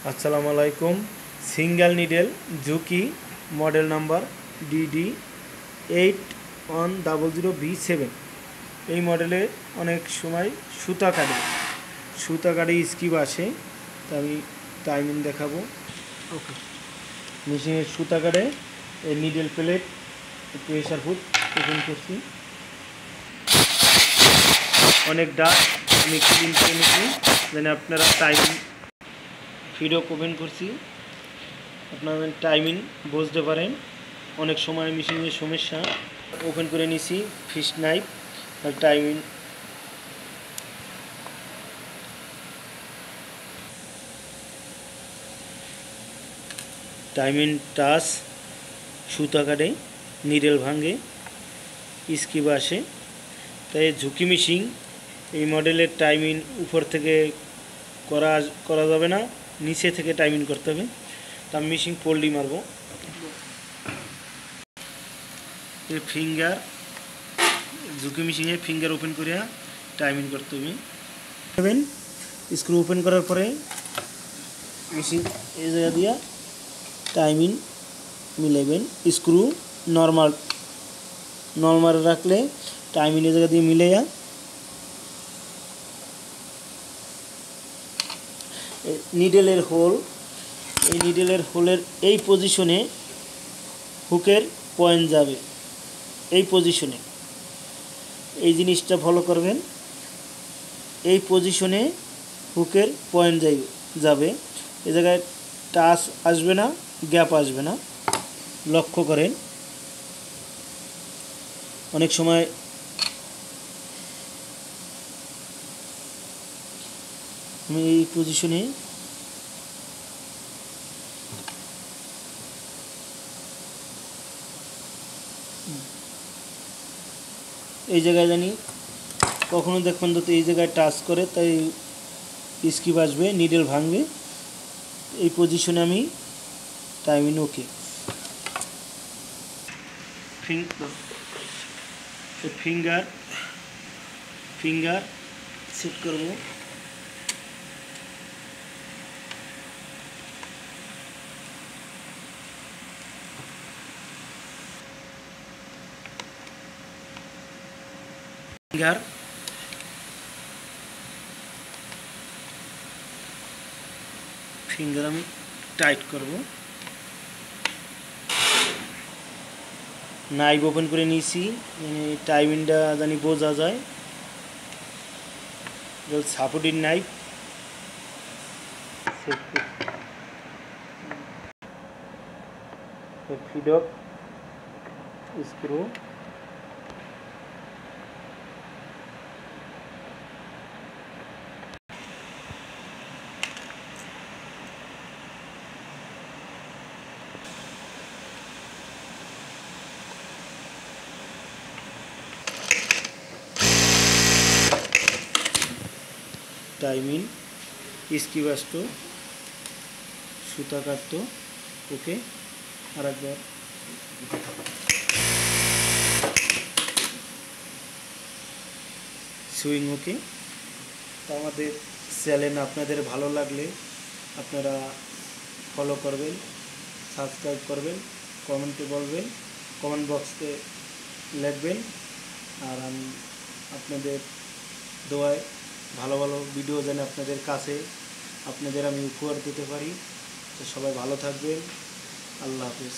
আসসালামু আলাইকুম। Single needle Juki model number DD8100B7। এই মডেলে অনেক সময় সুতা কাটে স্কিপ আসে। তা আমি টাইমিং দেখাবো। ওকে, মেশিনের সুতা কাটে এই needle plate pressure foot open করছি, অনেক ডাস্ট আমি ক্লিন করে নিচ্ছি যেন আপনারা টাইমিং ফিডও ওপেন করছি আপনারা টাইমিং বুঝতে পারেন। অনেক সময় মেশিনের সমস্যা। ওপেন করে নিছি ফিশ নাইফ আর টাইমিং টাচ সুতা কাটে, নিডেল ভাঙে, স্কিপ আসে। তাই ঝুঁকি মেশিন এই মডেলের টাইমিং উপর থেকে করা যাবে না, নিচে থেকে টাইমিং করতে হবে। তা আমি মেশিন পোল্ডি মারবো। এই ফিঙ্গার ঝুঁকি মেশিনে ফিঙ্গার ওপেন করিয়া টাইমিং করতে হবে। স্ক্রু ওপেন করার পরে মেশিন এই জায়গা দিয়া টাইমিং মিলাইবেন। স্ক্রু নর্মাল রাখলে টাইমিং এই জায়গা দিয়ে মিলাইয়া নিডেলের হোল, এই নিডেলের হোলের এই পজিশনে হুকের পয়েন্ট যাবে। এই পজিশনে এই জিনিসটা ফলো করবেন। এই পজিশনে হুকের পয়েন্ট যাবে। এই জায়গায় টাচ আসবে না, গ্যাপ আসবে না, লক্ষ্য করেন। অনেক সময় আমি এই পজিশনে এই জায়গায় জানি কখনো দেখবেন তো এই জায়গায় টাচ করে, তাই স্কিপ আসবে, নিডেল ভাঙবে। এই পজিশনে আমি টাইমিং ওকে। ফিঙ্গার সেট করব। ফিঙ্গার আমি টাইট করব। নাইফ ওপেন করে নিয়েছি, মানে টাইমিংটা জানি বোঝা যায়। সাপোর্টিং নাইফ ফিডক স্ক্রু, টাইমিং স্কিপ আসতো, সুতা কাটতো ওকে। আর একবার সুইং ওকে। তো আমাদের চ্যানেল আপনাদের ভালো লাগলে আপনারা ফলো করবেন, সাবস্ক্রাইব করবেন, কমেন্টে বলবেন, কমেন্ট বক্সে লিখবেন। আর আমি আপনাদের দোয়ায় ভালো ভালো ভিডিও যেন আপনাদের কাছে আমি উপহার দিতে পারি। তো সবাই ভালো থাকবেন। আল্লাহ হাফেজ।